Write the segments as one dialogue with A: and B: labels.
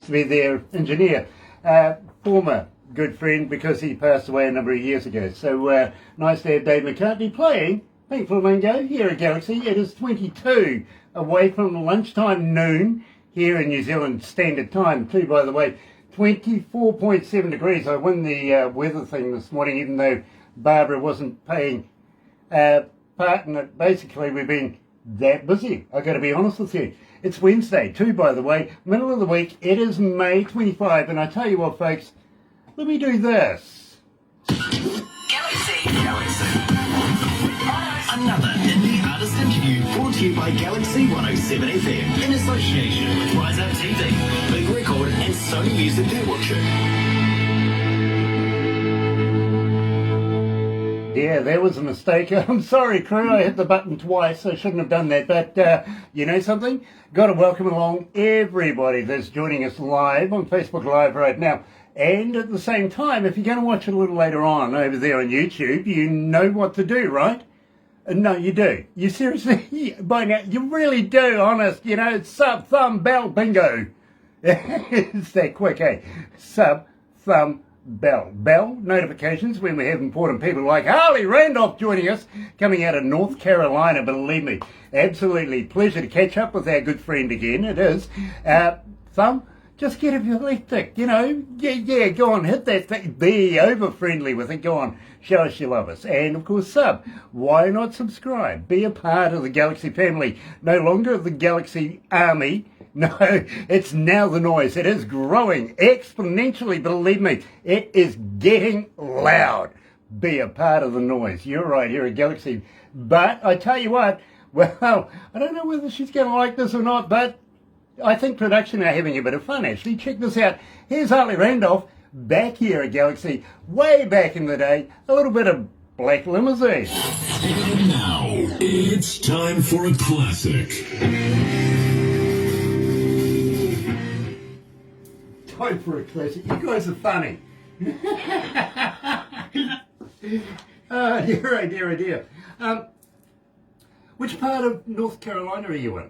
A: to be their engineer, former good friend because he passed away a number of years ago. So nice to have Dave McCartney playing Pink Flamingo here at Galaxy. It is 22 away from lunchtime noon here in New Zealand Standard Time too, by the way. 24.7 degrees. I won the weather thing this morning, even though Barbara wasn't paying part in it. Basically, we've been that busy, I've got to be honest with you. It's Wednesday too, by the way, middle of the week. It is May 25, and I tell you what, folks, let me do this.
B: Galaxy. Another indie artist interview brought to you by Galaxy 107 FM in association with Rise Up TV, Big Record and Sony Music Network.
A: Yeah, that was a mistake. I'm sorry, crew. I hit the button twice. I shouldn't have done that. But you know something? Got to welcome along everybody that's joining us live on Facebook Live right now. And at the same time, if you're going to watch it a little later on over there on YouTube, you know what to do, right? No, you do. You seriously, by now, you really do, honest. You know, sub, thumb, bell, bingo. It's that quick, eh? Sub, thumb, bell. Bell notifications when we have important people like Ali Randolph joining us, coming out of North Carolina, believe me. Absolutely. Pleasure to catch up with our good friend again. It is. Thumb. Just get epileptic, you know. Yeah, go on, hit that thing. Be over-friendly with it. Go on, show us you love us. And, of course, sub. Why not subscribe? Be a part of the Galaxy family. No longer the Galaxy army. No, it's now the noise. It is growing exponentially, believe me. It is getting loud. Be a part of the noise. You're right, here at Galaxy. But I tell you what, well, I don't know whether she's going to like this or not, but I think production are having a bit of fun, actually. Check this out. Here's Ali Randolph back here at Galaxy, way back in the day. A little bit of Black Limousine.
C: And now, it's time for a classic.
A: Time for a classic. You guys are funny. Oh, dear. Which part of North Carolina are you in?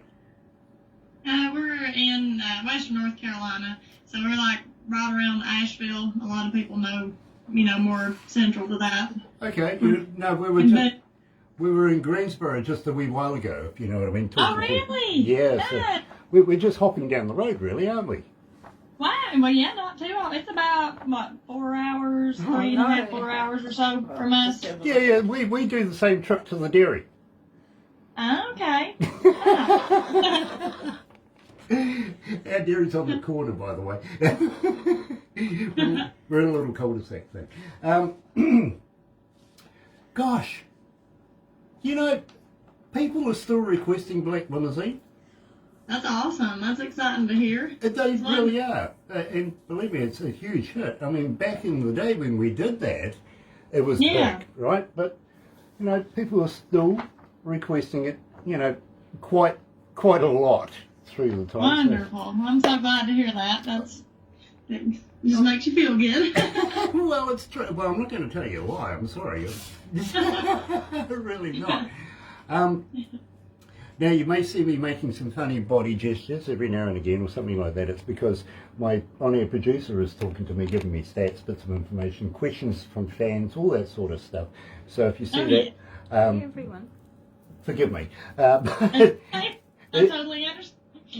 D: We're in western North Carolina, so we're like right around Asheville. A lot of people know, more central to that.
A: Okay. We were in Greensboro just a wee while ago, if you know what I mean.
D: Oh, really?
A: Yeah. So we're just hopping down the road, really, aren't we?
D: Wow. Well, yeah, not too long. It's about, 4 hours, 3.5, 4 hours or so from us.
A: Yeah. We do the same trip to the dairy.
D: Okay.
A: Our dairy's on the corner, by the way. We're in a little cul-de-sac thing. Gosh, people are still requesting Black Limousine.
D: That's awesome. That's exciting to hear.
A: They really are. And believe me, it's a huge hit. I mean, back in the day when we did that, it was big, right? But, people are still requesting it, quite a lot through the time.
D: Wonderful. So. I'm so glad to hear that. It just makes you feel good.
A: Well, it's true. Well, I'm not going to tell you why. I'm sorry. Really not. Now, you may see me making some funny body gestures every now and again or something like that. It's because my on-air producer is talking to me, giving me stats, bits of information, questions from fans, all that sort of stuff. So if you see that...
E: everyone.
A: Forgive me.
D: I totally understand.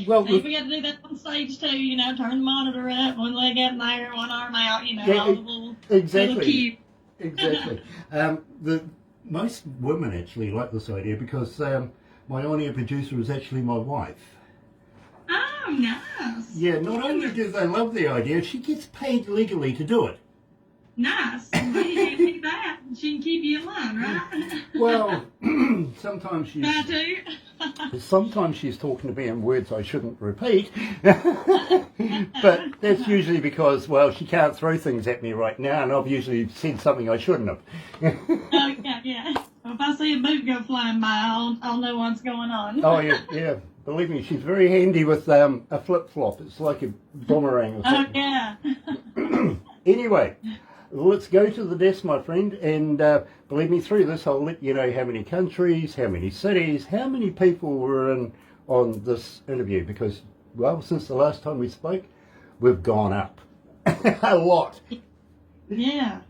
A: Well,
D: we got to do that on stage too, turn the monitor up, one leg up in there, one arm out, all the little,
A: exactly.
D: Little cute.
A: Exactly. Most women actually like this idea because my on-air producer is actually my wife.
D: Oh, nice.
A: Yeah, not only do they love the idea, she gets paid legally to do it.
D: Nice. Well, you can't keep that. She can keep you in line, right?
A: Well, sometimes she's talking to me in words I shouldn't repeat. But that's usually because, she can't throw things at me right now, and I've usually said something I shouldn't have.
D: Oh, yeah. Well, if I see a boot go flying by, I'll know what's going on.
A: Oh, yeah. Believe me, she's very handy with a flip-flop. It's like a boomerang or something.
D: Oh, yeah.
A: Anyway, let's go to the desk, my friend, and believe me, through this I'll let you know how many countries, how many cities, how many people were in on this interview, because, since the last time we spoke, we've gone up a lot.
D: Yeah.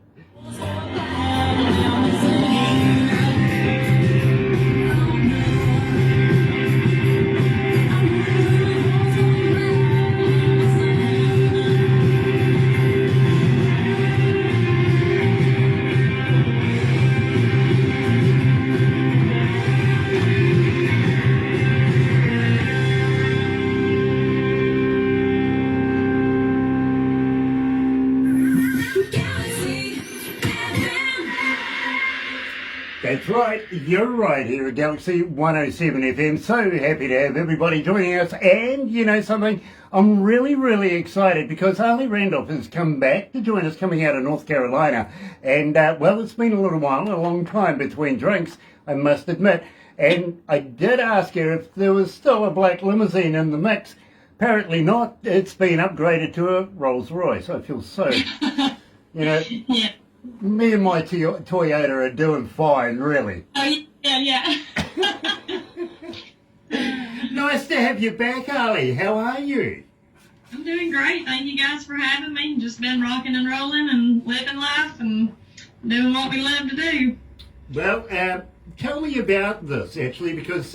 A: That's right, you're right here at Galaxy 107 FM. So happy to have everybody joining us. And you know something, I'm really excited because Ali Randolph has come back to join us coming out of North Carolina. And well, it's been a little while, a long time between drinks, I must admit. And I did ask her if there was still a black limousine in the mix. Apparently not. It's been upgraded to a Rolls Royce. I feel so, you know.
D: Yeah.
A: Me and my Toyota are doing fine, really.
D: Oh, yeah.
A: Nice to have you back, Ali. How are you?
D: I'm doing great. Thank you guys for having me. Just been rocking and rolling and living life and doing what we love to do.
A: Well, tell me about this, actually, because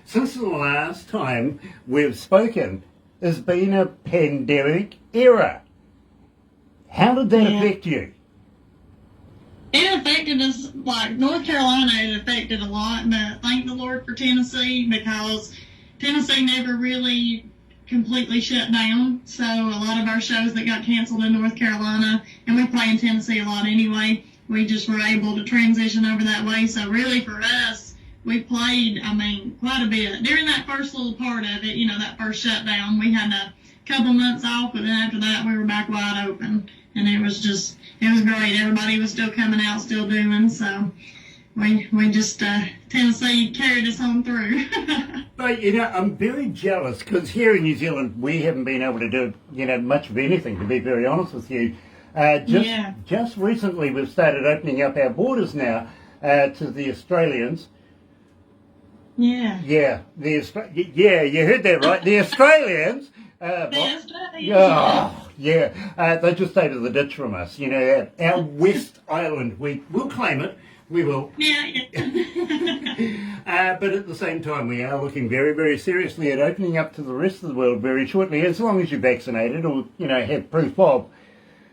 A: since the last time we've spoken, there's been a pandemic era. How did that affect you?
D: It affected us, like North Carolina, it affected a lot, but thank the Lord for Tennessee because Tennessee never really completely shut down. So a lot of our shows that got canceled in North Carolina, and we play in Tennessee a lot anyway, we just were able to transition over that way. So really for us, we played, quite a bit. During that first little part of it, that first shutdown, we had a couple months off, but then after that we were back wide open. And it was great. Everybody was still coming out, still doing. So we just, Tennessee carried us on through.
A: But, I'm very jealous because here in New Zealand, we haven't been able to do, much of anything, to be very honest with you. Just recently, we've started opening up our borders now to the Australians.
D: Yeah.
A: Yeah, you heard that right. The Australians. They just stayed in the ditch from us. Our West Island, we'll claim it. We will.
D: Yeah.
A: But at the same time, we are looking very seriously at opening up to the rest of the world very shortly, as long as you're vaccinated or, have proof of.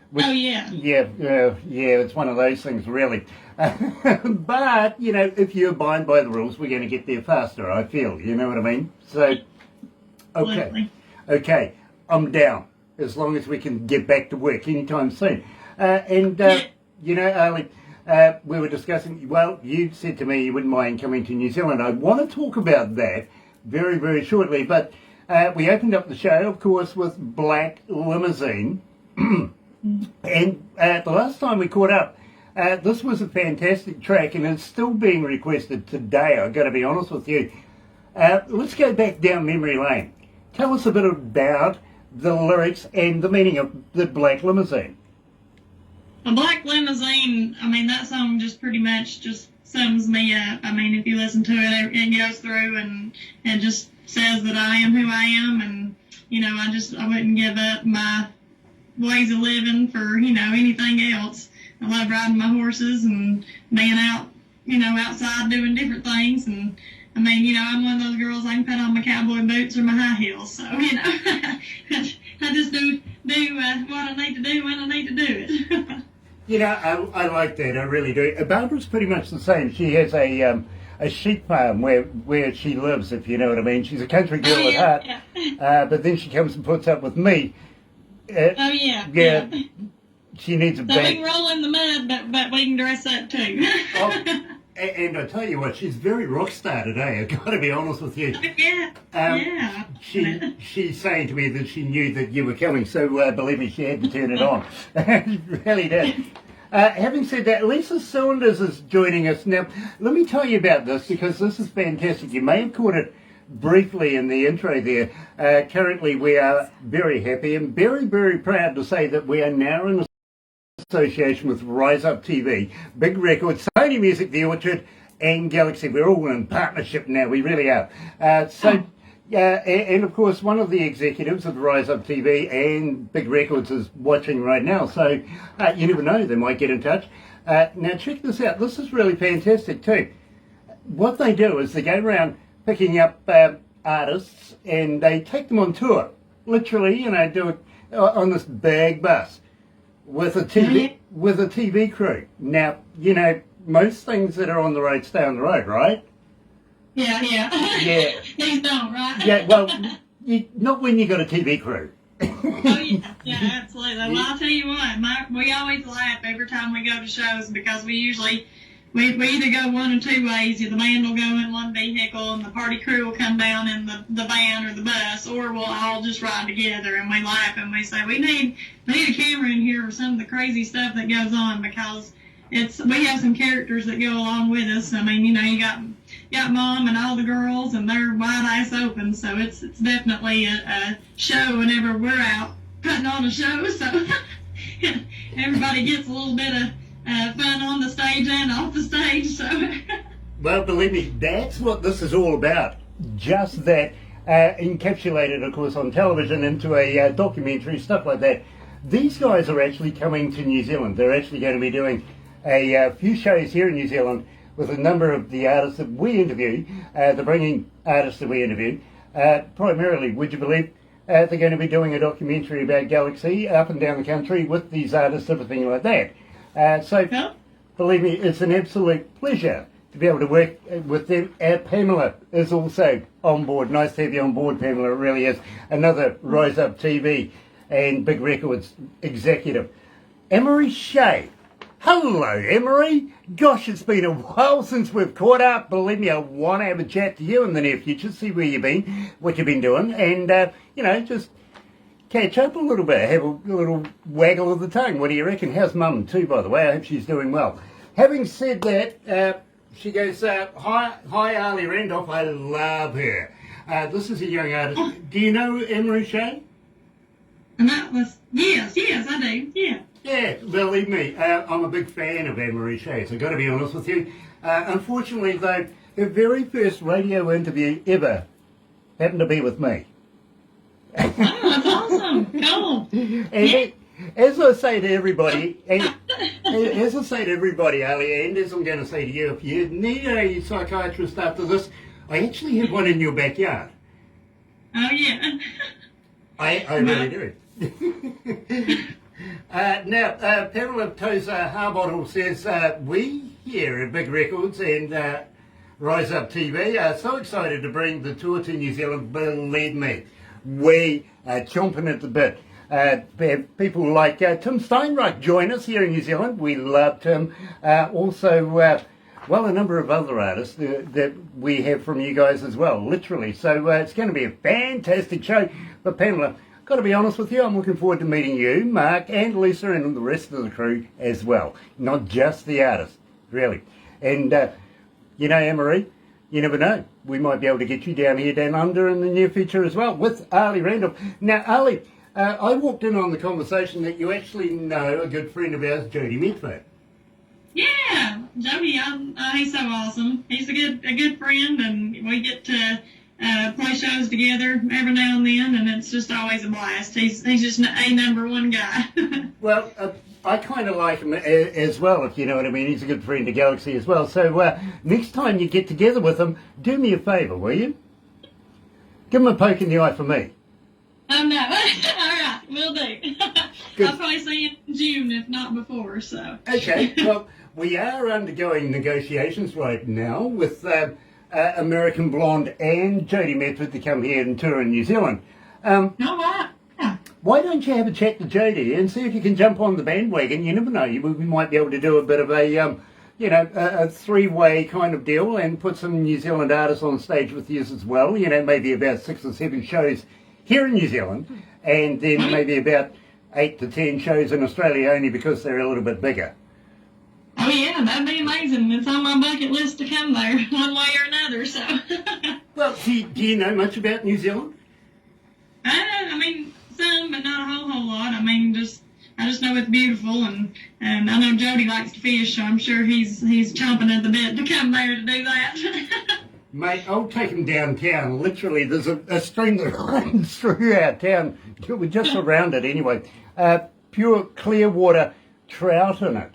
A: Which,
D: yeah.
A: Yeah, it's one of those things, really. But, if you abide by the rules, we're going to get there faster, I feel. You know what I mean? So, okay, I'm down, as long as we can get back to work anytime soon. Ali, we were discussing, well, you said to me you wouldn't mind coming to New Zealand. I want to talk about that very shortly, but we opened up the show, of course, with Black Limousine. And the last time we caught up, this was a fantastic track, and it's still being requested today, I've got to be honest with you. Let's go back down memory lane. Tell us a bit about the lyrics and the meaning of the Black Limousine.
D: A Black Limousine, that song just pretty much just sums me up. If you listen to it, it goes through and it just says that I am who I am, and, I wouldn't give up my ways of living for, anything else. I love riding my horses and being out, outside doing different things, and I'm one of those girls, I can put on my cowboy boots or my high heels, so, I just do what I need to do when I need to do it.
A: I like that, I really do. Barbara's pretty much the same. She has a sheep farm where she lives, if you know what I mean. She's a country girl at heart, but then she comes and puts up with me. She needs a bag.
D: So we can roll in the mud, but we can dress up too.
A: And I tell you what, she's very rock star today, I've got to be honest with you. She's saying to me that she knew that you were coming, so believe me, she had to turn it on. She really did. Having said that, Lisa Saunders is joining us now. Let me tell you about this, because this is fantastic. You may have caught it briefly in the intro there. Currently, we are very happy and very proud to say that we are now in association with Rise Up TV, Big Records, Sony Music, The Orchard, and Galaxy. We're all in partnership now, we really are. Yeah, and of course, one of the executives of Rise Up TV and Big Records is watching right now, so you never know, they might get in touch. Now, check this out. This is really fantastic, too. What they do is they go around picking up artists and they take them on tour. Literally, do it on this big bus with a TV crew. Now, most things that are on the road stay on the road, right?
D: Yeah.
A: Yeah.
D: These don't, right?
A: Yeah, well, not when you got a TV crew.
D: Oh, yeah, absolutely. Well, I'll tell you what, we always laugh every time we go to shows because we either go one or two ways. The band will go in one vehicle and the party crew will come down in the van or the bus, or we'll all just ride together and we laugh and we say, we need a camera in here for some of the crazy stuff that goes on because we have some characters that go along with us. I mean, you got Mom and all the girls and they're wide eyes open, so it's definitely a show whenever we're out putting on a show, so everybody gets a little bit of fun on the stage and off the stage, so.
A: Well, believe me, that's what this is all about. Just that, encapsulated, of course, on television into a documentary, stuff like that. These guys are actually coming to New Zealand. They're actually going to be doing a few shows here in New Zealand with a number of the artists that we interview. They're bringing artists that we interview. Primarily, would you believe, they're going to be doing a documentary about Galaxy up and down the country with these artists, everything like that. So, believe me, it's an absolute pleasure to be able to work with them. Pamela is also on board. Nice to have you on board, Pamela. It really is. Another Rise Up TV and Big Records executive. Emery Shea. Hello, Emery. Gosh, it's been a while since we've caught up. Believe me, I want to have a chat to you in the near future, see where you've been, what you've been doing, and, just catch up a little bit, have a little waggle of the tongue. What do you reckon? How's Mum, too, by the way? I hope she's doing well. Having said that, she goes, hi, Ali Randolph. I love her. This is a young artist. Do you know Emery Shea?
D: Yes, I do, yeah.
A: Yeah, believe me, I'm a big fan of Emery Shea, so I've got to be honest with you. Unfortunately, though, her very first radio interview ever happened to be with me.
D: Oh, that's awesome. Cool.
A: And as I say to everybody, Ali, and as I'm going to say to you, if you need a psychiatrist after this, I actually have one in your backyard.
D: Oh, yeah.
A: I really do. Now, Pamela Tozer Harbottle says, we here at Big Records and Rise Up TV are so excited to bring the tour to New Zealand. Believe me, we are chomping at the bit. People like Tim Steinreich join us here in New Zealand. We love Tim. Also, a number of other artists that we have from you guys as well, literally. So it's going to be a fantastic show. But Pamela, got to be honest with you, I'm looking forward to meeting you, Mark, and Lisa, and the rest of the crew as well. Not just the artists, really. And, Emery, you never know. We might be able to get you down under in the near future as well with Ali Randolph. Now, Ali, I walked in on the conversation that you actually know a good friend of ours, Jody Medford.
D: Yeah, Jody, he's so awesome. He's a good friend, and we get to play shows together every now and then, and it's just always a blast. He's just a number one guy.
A: Well, I kind of like him as well, if you know what I mean. He's a good friend to Galaxy as well. So next time you get together with him, do me a favour, will you? Give him a poke in the eye for me.
D: Oh, no. All right, will do. I'll probably see you in June, if not before, so.
A: Okay, well, we are undergoing negotiations right now with American Blonde and Jody Medford to come here and tour in New Zealand.
D: Wow.
A: Why don't you have a chat to Jody and see if you can jump on the bandwagon? You never know. We might be able to do a bit of a three-way kind of deal and put some New Zealand artists on stage with you as well. Maybe about 6 or 7 shows here in New Zealand, and then maybe about 8 to 10 shows in Australia, only because they're a little bit bigger.
D: Oh, yeah, that'd be amazing. It's on my bucket list to come there one way or another, so.
A: Well, do you know much about New Zealand?
D: I mean, some, but not a whole lot. I mean, I just know it's beautiful, and I know Jody likes to fish, so I'm sure he's chomping at the bit to come there to do that.
A: Mate, I'll take him downtown. Literally, there's a stream that runs through our town. We're just around it anyway. Pure clear water trout in it.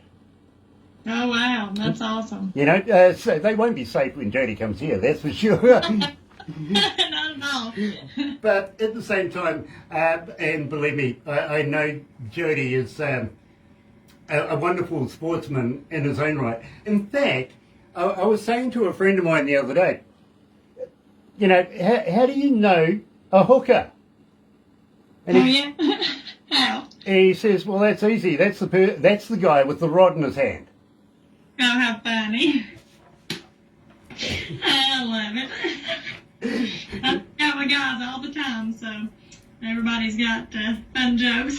D: Oh, wow. That's awesome.
A: You know, so they won't be safe when Jody comes here, that's for sure.
D: Not at all.
A: But at the same time, and believe me, I know Jody is a wonderful sportsman in his own right. In fact, I was saying to a friend of mine the other day, you know, how do you know a hooker? And
D: Yeah? How?
A: he says, well, that's easy. That's the guy with the rod in his hand.
D: Oh, how funny. I love it. I got my guys all the time, so everybody's got fun jokes.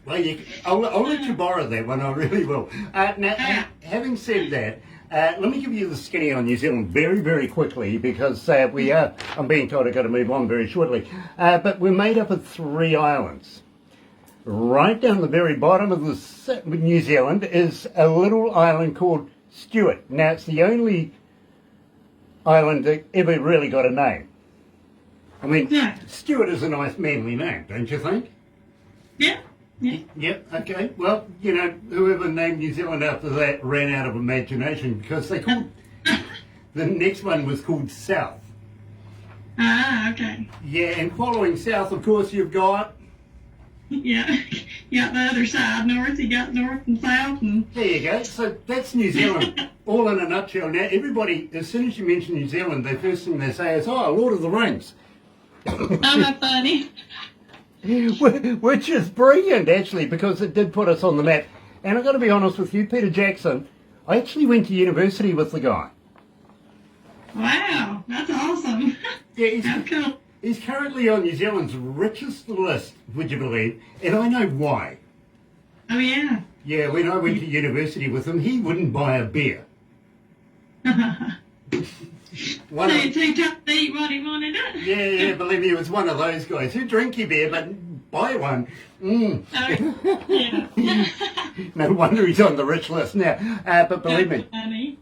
A: Well, I'll let you borrow that one, I really will. Now, having said that, let me give you the skinny on New Zealand very, very quickly because I'm being told I've got to move on very shortly. But we're made up of 3 islands. Right down the very bottom of New Zealand is a little island called Stewart. Now, it's the only island that ever really got a name. I mean, Stewart is a nice manly name, don't you think?
D: Yeah. Yeah.
A: Yep, okay. Well, you know, whoever named New Zealand after that ran out of imagination because they called... the next one was called South.
D: Ah, okay.
A: Yeah, and following South, of course, you've got...
D: Yeah. You got the other side, north. You got north and south. And...
A: There you go. So that's New Zealand, all in a nutshell. Now, everybody, as soon as you mention New Zealand, the first thing they say is, oh, Lord of the Rings.
D: Oh, how funny.
A: Which is brilliant, actually, because it did put us on the map. And I've got to be honest with you, Peter Jackson, I actually went to university with the guy.
D: Wow, that's awesome.
A: Yeah,
D: How cool.
A: he's currently on New Zealand's richest list, would you believe? And I know why.
D: Oh, yeah.
A: Yeah, when I went to university with him, he wouldn't buy a beer. One of,
D: Too tough to eat what he wanted.
A: yeah, believe me, he was one of those guys who drink your beer but buy one.
D: Oh, yeah.
A: No wonder he's on the rich list now. But believe me,
D: Funny.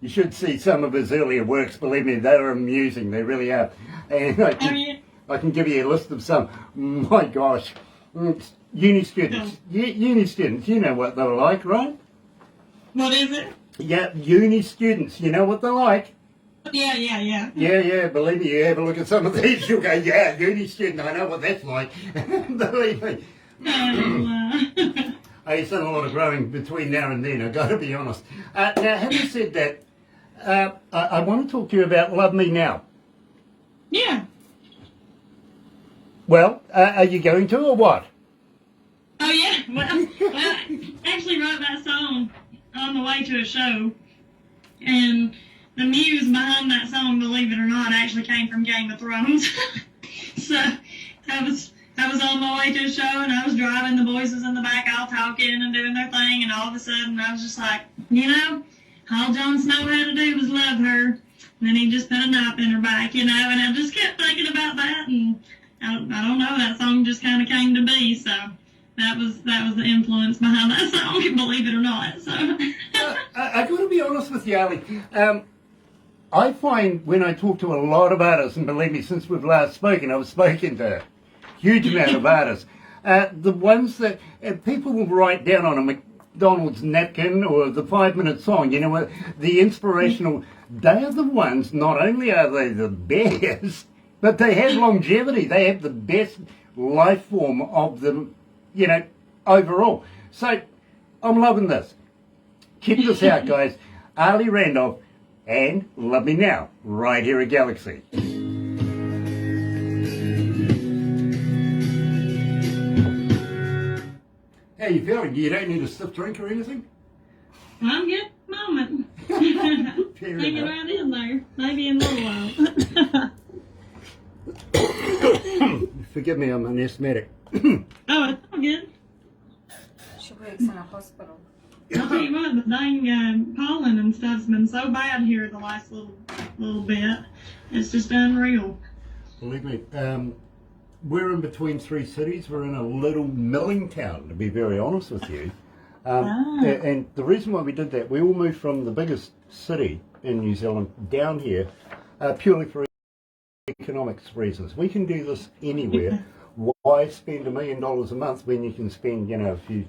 A: you should see some of his earlier works. Believe me, they're amusing. They really are. And I can give you a list of some. My gosh, uni students. Uni students. You know what they're like, right?
D: What is it?
A: Yeah, uni students. You know what they're like.
D: Yeah.
A: Yeah, believe me, you have a look at some of these, you'll go, yeah, uni student, I know what that's like. Believe me. I've done a lot of growing between now and then, I've got to be honest. Now, having said that, I want to talk to you about Love Me Now.
D: Yeah.
A: Well, are you going to or what?
D: Oh, yeah. Well, I actually wrote that song on the way to a show, and the muse behind that song, believe it or not, actually came from Game of Thrones. So I was on my way to a show, and I was driving. The boys was in the back all talking and doing their thing, and all of a sudden I was just like, you know, all Jon Snow had to do was love her, and then he just put a knife in her back, you know, and I just kept thinking about that, and I don't know, that song just kind of came to be, so that was the influence behind that song, believe it or not. So
A: I got to be honest with you, Ali. I find when I talk to a lot of artists, and believe me, since we've last spoken, I've spoken to a huge amount of artists, the ones that people will write down on a McDonald's napkin or the 5-minute song, you know, the inspirational, they are the ones, not only are they the best, but they have longevity. They have the best life form of them, you know, overall. So I'm loving this. Check this out, guys. Ali Randolph and Love Me Now, right here at Galaxy. How you feeling? You don't need a stiff drink or anything?
D: I'm good at the moment. Hanging around in there. Maybe in a little while.
A: Forgive me, I'm an asthmatic.
D: Oh, it's all good.
E: She works in a hospital.
D: I'll tell you what, the dang pollen and stuff's been so bad here the last little bit. It's just unreal.
A: Believe me, we're in between 3 cities. We're in a little milling town, to be very honest with you. And the reason why we did that, we all moved from the biggest city in New Zealand down here purely for economics reasons. We can do this anywhere. Why spend $1 million a month when you can spend, a few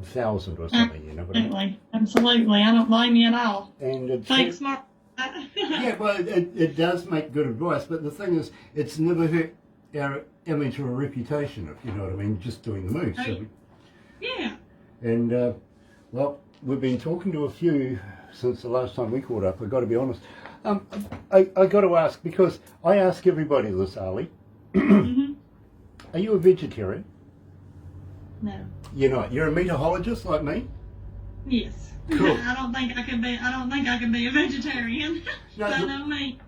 A: thousand or something, what I mean?
D: Absolutely. I don't blame you at all.
A: And it's
D: Think smart.
A: yeah, well, it does make good advice, but the thing is, it's never hurt our image or reputation, if you know what I mean, just doing the move. So,
D: Yeah.
A: and, well, we've been talking to a few since the last time we caught up, I've got to be honest. I got to ask, because I ask everybody this, Ali.
D: Mm-hmm.
A: Are you a vegetarian?
D: No.
A: You're not. You're a meatologist like me?
D: Yes.
A: Cool.
D: I don't think I can be a vegetarian.
A: No,
D: I know me.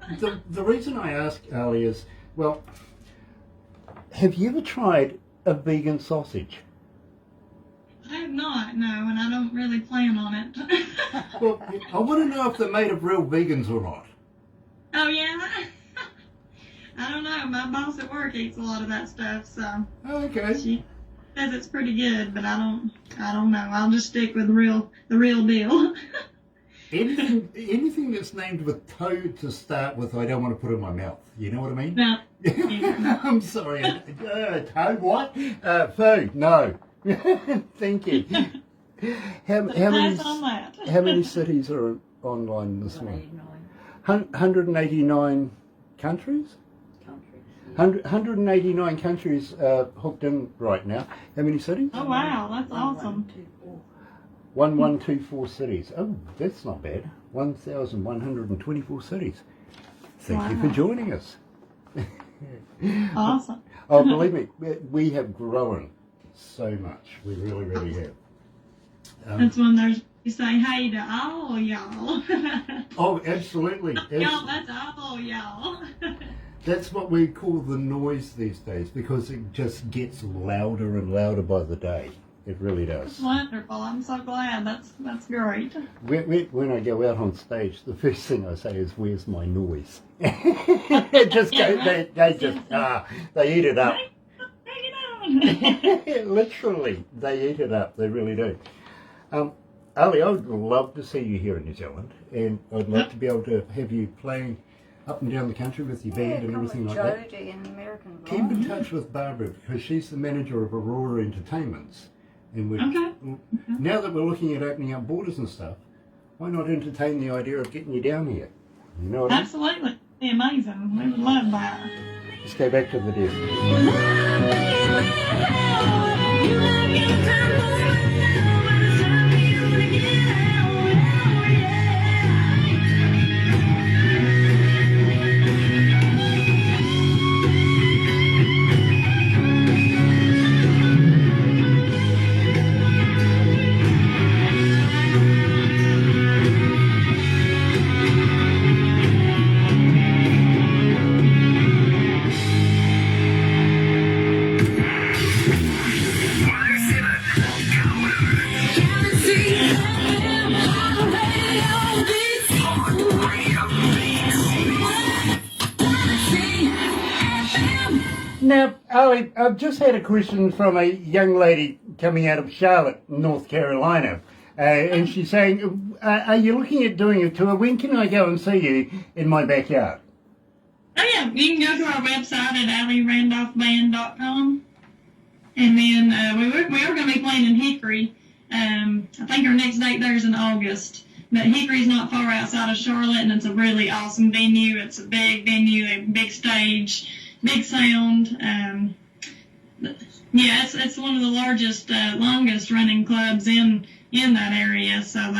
A: The reason I ask, Ali, is, well, have you ever tried a vegan sausage?
D: I have not, no, and I don't really plan on it.
A: Well, I want to know if they're made of real vegans or not.
D: Oh, yeah? I don't know. My boss at work eats a lot of that stuff, so
A: Okay.
D: she says it's pretty good, but I don't know. I'll just stick with the real deal.
A: Anything that's named with toe to start with, I don't want to put in my mouth. You know what I mean?
D: No. Yeah.
A: I'm sorry. Toe what? Food? No. Thank you. How many cities are online this month? 189 countries? 189 countries hooked in right now. How many cities?
D: Oh, wow. That's awesome.
A: 1124 cities. Oh, that's not bad. 1,124 cities. Thank you for joining us.
D: Awesome.
A: Oh, believe me, we have grown so much. We really, really have.
D: That's when you say hey to all y'all.
A: Oh, absolutely.
D: Y'all, that's all y'all.
A: That's what we call the noise these days, because it just gets louder and louder by the day. It really does.
D: Wonderful. I'm so glad. That's great.
A: When I go out on stage, the first thing I say is, "Where's my noise?" It just goes, they eat it up.
D: Bring it on.
A: Literally, they eat it up. They really do. Ali, I would love to see you here in New Zealand, and I'd love to be able to have you playing up and down the country with your band and everything like that.
E: Jody and American
A: Keep in touch with Barbara, because she's the manager of Aurora Entertainments. And now that we're looking at opening up borders and stuff, why not entertain the idea of getting you down here? You know what I mean?
D: Absolutely. It'd be amazing. We would love that.
A: Let's go back to the desk. Now, Ali, I've just had a question from a young lady coming out of Charlotte, North Carolina, and she's saying, are you looking at doing a tour? When can I go and see you in my backyard?
D: Oh, yeah. You can go to our website at alirandolphband.com. And then we are going to be playing in Hickory. I think our next date there is in August. But Hickory's not far outside of Charlotte, and it's a really awesome venue. It's a big venue, a big stage, big sound. Yeah, it's one of the largest, longest running clubs in that area. So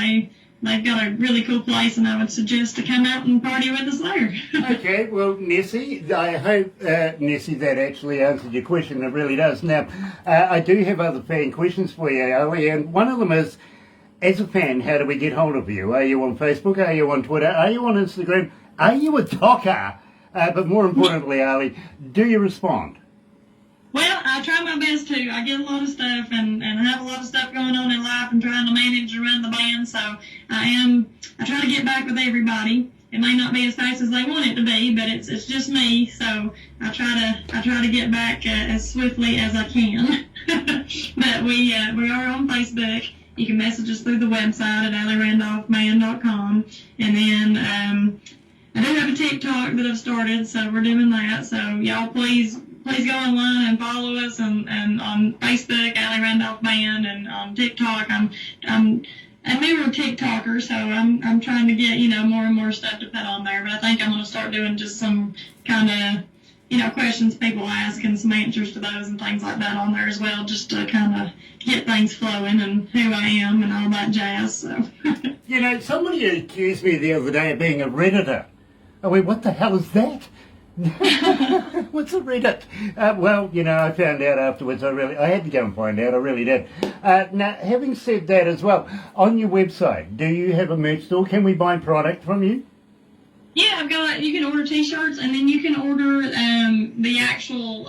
D: they've got a really cool place, and I would suggest to come out and party with us there.
A: Okay, well, Nessie, I hope, Nessie, that actually answered your question. It really does. Now, I do have other fan questions for you, Ali, and one of them is, as a fan, how do we get hold of you? Are you on Facebook? Are you on Twitter? Are you on Instagram? Are you a talker? But more importantly, Ali, do you respond?
D: Well, I try my best to. I get a lot of stuff and I have a lot of stuff going on in life and trying to manage and run the band. So I try to get back with everybody. It may not be as fast as they want it to be, but it's just me. So I try to get back as swiftly as I can. But we are on Facebook you can message us through the website at alirandolphband.com. And then I do have a TikTok that I've started, so we're doing that. So y'all please go online and follow us and on Facebook, Ali Randolph Band, and on TikTok. I'm a newer TikToker, so I'm trying to get, more and more stuff to put on there. But I think I'm going to start doing just some kind of, questions people ask and some answers to those and things like that on there as well, just to kind of get things flowing and who I am and all that jazz. So.
A: Somebody accused me the other day of being a Redditor. I went, what the hell is that? What's a Reddit? Well, I found out afterwards. I had to go and find out. I really did. Now, having said that as well, on your website, do you have a merch store? Can we buy product from you?
D: Yeah, you can order T-shirts, and then you can order the actual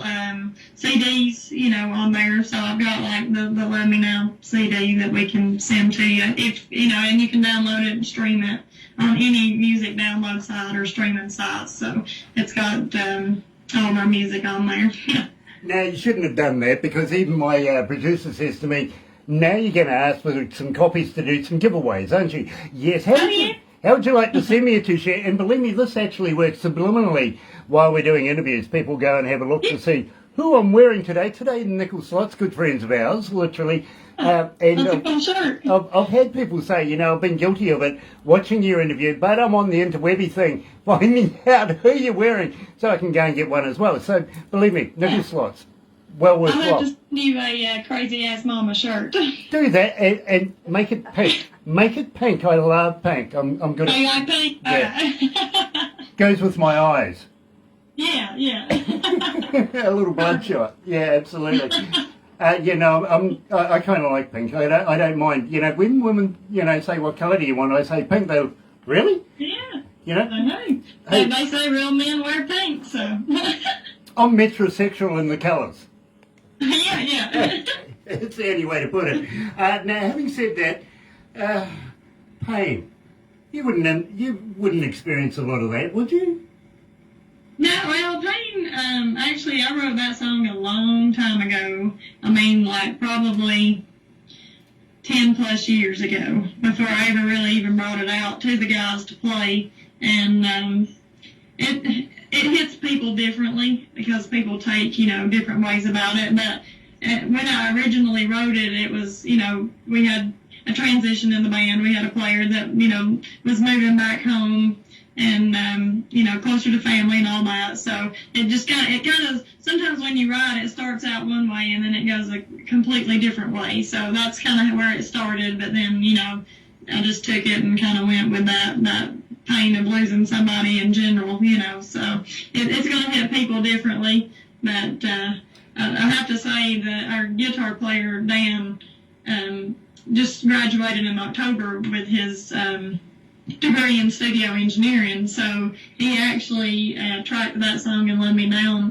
D: CDs, on there. So I've got like the Let Me Now CD that we can send to you, and you can download it and stream it on any music download site or streaming site. So it's got all of our music on there.
A: Now, you shouldn't have done that, because even my producer says to me, now you're going to ask for some copies to do some giveaways, aren't you? Yes. How would you like to send me a t-shirt? And believe me, this actually works subliminally while we're doing interviews. People go and have a look to see who I'm wearing today. Today, Nickel Slot's good friends of ours, literally. And
D: That's a cool shirt.
A: I've had people say, I've been guilty of it, watching your interview, but I'm on the interwebby thing, finding out who you're wearing so I can go and get one as well. So, believe me, Nickel Slots, well worth
D: I'll
A: while.
D: have to send you a crazy-ass mama shirt.
A: Do that and make it pink. Make it pink. I love pink. I'm good
D: Oh,
A: at
D: you like pink?
A: Yeah. Goes with my eyes.
D: Yeah.
A: A little bloodshot. Yeah, absolutely. I kind of like pink. I don't mind. When women, say, what colour do you want? I say pink. They go, really?
D: Yeah.
A: I
D: know.
A: Hey.
D: They say real men wear pink, so.
A: I'm metrosexual in the colours.
D: Yeah.
A: It's the only way to put it. Now, having said that, pain. You wouldn't experience a lot of that, would you?
D: No, well, pain, actually, I wrote that song a long time ago. I mean, like, probably 10 plus years ago, before I ever really even brought it out to the guys to play. And it hits people differently, because people take, different ways about it. But when I originally wrote it, it was, we had a transition in the band. We had a player that, was moving back home and, closer to family and all that. So it just kind of, sometimes when you write, it starts out one way and then it goes a completely different way. So that's kind of where it started. But then, I just took it and kind of went with that pain of losing somebody in general, So it's going to hit people differently. But I have to say that our guitar player, Dan, just graduated in October with his degree in studio engineering, so he actually tracked that song and Let Me Now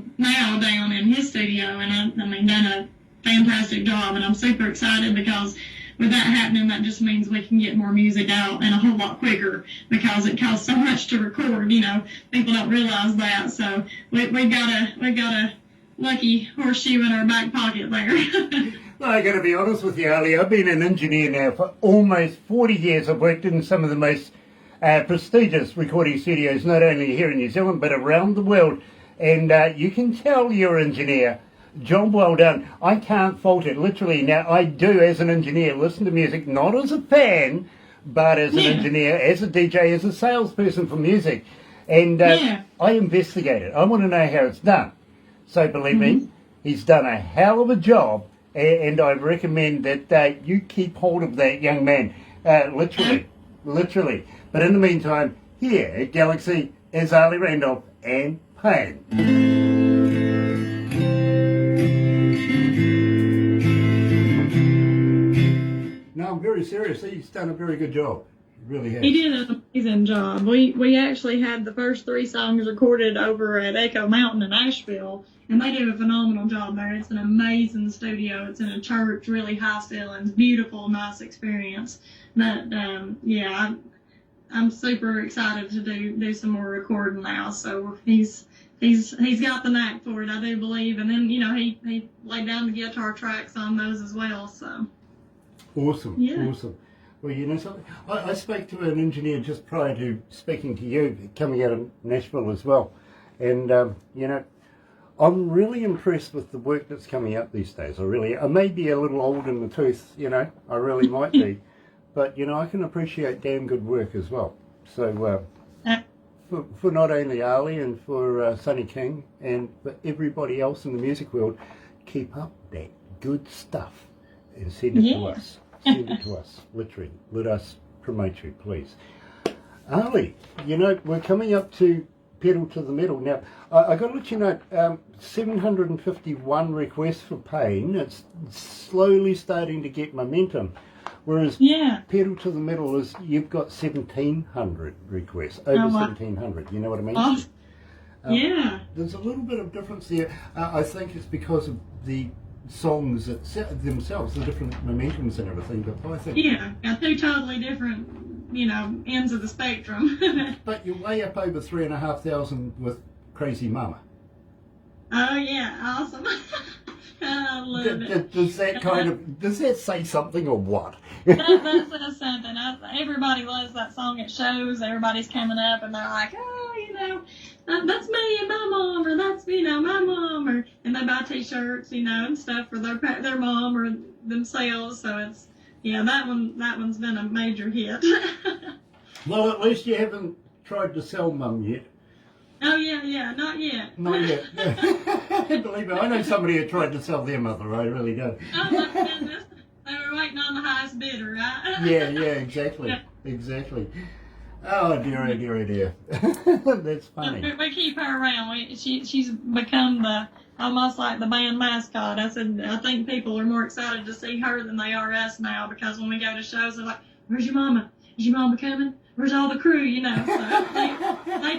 D: down in his studio, and done a fantastic job, and I'm super excited, because with that happening, that just means we can get more music out and a whole lot quicker, because it costs so much to record. People don't realize that, so we got a lucky horseshoe in our back pocket there.
A: Well, I got to be honest with you, Ali. I've been an engineer now for almost 40 years. I've worked in some of the most prestigious recording studios, not only here in New Zealand, but around the world. And you can tell you're an engineer. Job well done. I can't fault it, literally. Now, I do, as an engineer, listen to music, not as a fan, but as an engineer, as a DJ, as a salesperson for music. And I investigate it. I want to know how it's done. So believe me, he's done a hell of a job. And I recommend that you keep hold of that young man, literally. But in the meantime, here at Galaxy is Ali Randolph and Pain. No, I'm very serious. He's done a very good job. He really has.
D: He did an amazing job. We actually had the first 3 songs recorded over at Echo Mountain in Asheville. And they do a phenomenal job there. It's an amazing studio. It's in a church, really high ceilings, beautiful, nice experience. But I'm super excited to do some more recording now. So he's got the knack for it, I do believe. And then he laid down the guitar tracks on those as well. So.
A: Awesome,
D: Yeah.
A: awesome. Well, you know something? I spoke to an engineer just prior to speaking to you, coming out of Nashville as well. And, you know, I'm really impressed with the work that's coming out these days. I may be a little old in the tooth, you know, I really might be. But, you know, I can appreciate damn good work as well. So, for not only Ali and for Sonny King and for everybody else in the music world, keep up that good stuff and send it to us. Send it to us, literally. Let us promote you, please. Ali, you know, we're coming up to Pedal to the Metal. Now, I got to let you know, 751 requests for Pain. It's slowly starting to get momentum. Whereas Pedal to the Metal is, you've got 1,700 requests, over 1,700, you know what I mean?
D: Oh, yeah.
A: There's a little bit of difference there. I think it's because of the songs themselves, the different momentums and everything, but I think...
D: Yeah, got two totally different, you know, ends of the spectrum.
A: But you're way up over 3,500 with Crazy Mama.
D: Oh, yeah, awesome. I love it.
A: Does that say something or what?
D: That says something. Everybody loves that song at shows. Everybody's coming up and they're like, oh, you know, that's me and my mom, or that's, you know, my mom, and they buy t-shirts, you know, and stuff for their mom or themselves. So it's, yeah, that one's been a major hit.
A: Well, at least you haven't tried to sell Mum yet.
D: Oh, yeah, not yet.
A: Not yet. Believe me, I know somebody who tried to sell their mother, I really do.
D: Oh, my goodness. They were waiting on the highest bidder, right?
A: Yeah, exactly. Exactly. Oh, dear, oh, dear, oh, dear. That's funny.
D: We keep her around. She's become almost like the band mascot. I think people are more excited to see her than they are us now, because when we go to shows, they're like, where's your mama? Is your mama coming? Where's all the crew, you know? So they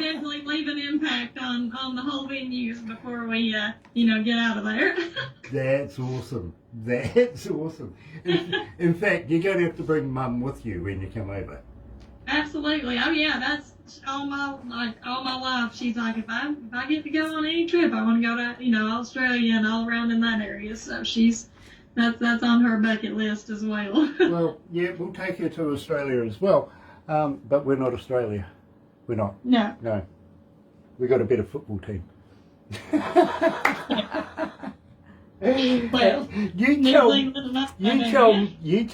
D: definitely leave an impact on the whole venues before we, you know, get out of there.
A: That's awesome. That's awesome. In fact, you're going to have to bring Mum with you when you come over.
D: Absolutely. Oh yeah, that's all my life. She's like, if I get to go on any trip, I want to go to, you know, Australia and all around in that area. So that's on her bucket list as well.
A: Well, yeah, we'll take her to Australia as well. But we're not Australia. We're not. No. We got a better football team.
D: Well,
A: you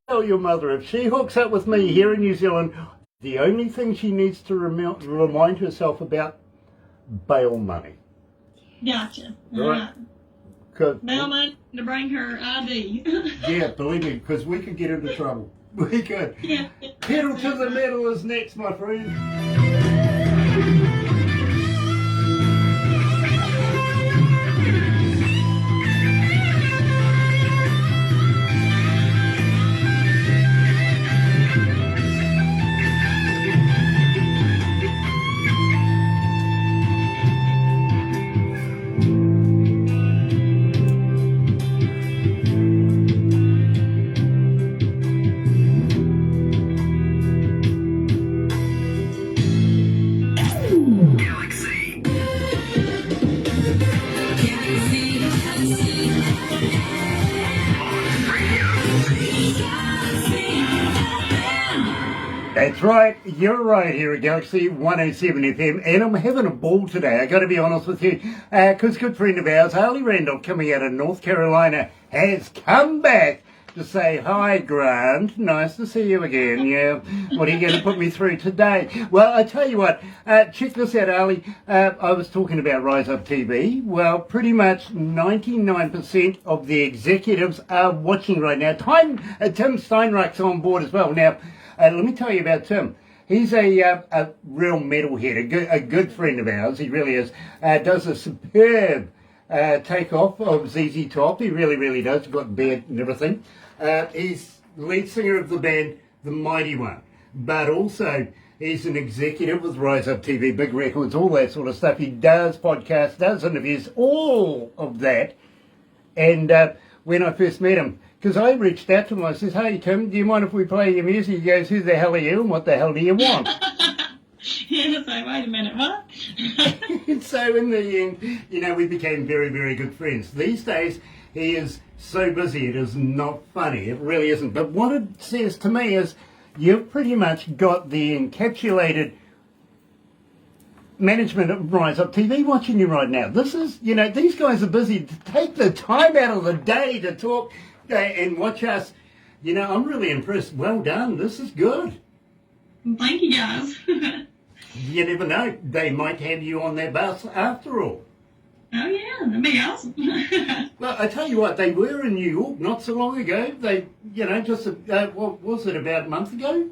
A: tell your mother, if she hooks up with me here in New Zealand, the only thing she needs to remind herself about, bail money.
D: Gotcha.
A: Right.
D: Bail money to bring her ID.
A: Yeah, believe me, because we could get into trouble. We could.
D: Yeah.
A: Pedal to the Metal is next, my friend. That's right, you're right here at Galaxy 107 FM, and I'm having a ball today, I got to be honest with you, because a good friend of ours, Ali Randolph, coming out of North Carolina, has come back to say, hi Grant, nice to see you again. Yeah, what are you going to put me through today? Well, I tell you what, check this out, Ali. I was talking about Rise Up TV. Well, pretty much 99% of the executives are watching right now. Tim Steinreich's on board as well. Now, let me tell you about Tim. He's a real metalhead, a good friend of ours. He really is. Does a superb takeoff of ZZ Top. He really, really does. He's got the beard and everything. He's lead singer of the band The Mighty One. But also, he's an executive with Rise Up TV, big records, all that sort of stuff. He does podcasts, does interviews, all of that. And when I first met him, because I reached out to him, I says, hey Tim, do you mind if we play your music? He goes, who the hell are you and what the hell do you want?
D: Yeah, so wait a minute, what?
A: So in the end, you know, we became very, very good friends. These days, he is so busy it is not funny. It really isn't. But what it says to me is you've pretty much got the encapsulated management of Rise Up TV watching you right now. This is, these guys are busy to take the time out of the day to talk and watch us. I'm really impressed. Well done. This is good.
D: Thank you, guys.
A: You never know. They might have you on their bus after all.
D: Oh, yeah. That'd be awesome.
A: Well, I tell you what, they were in New York not so long ago. They, just, what was it, about a month ago?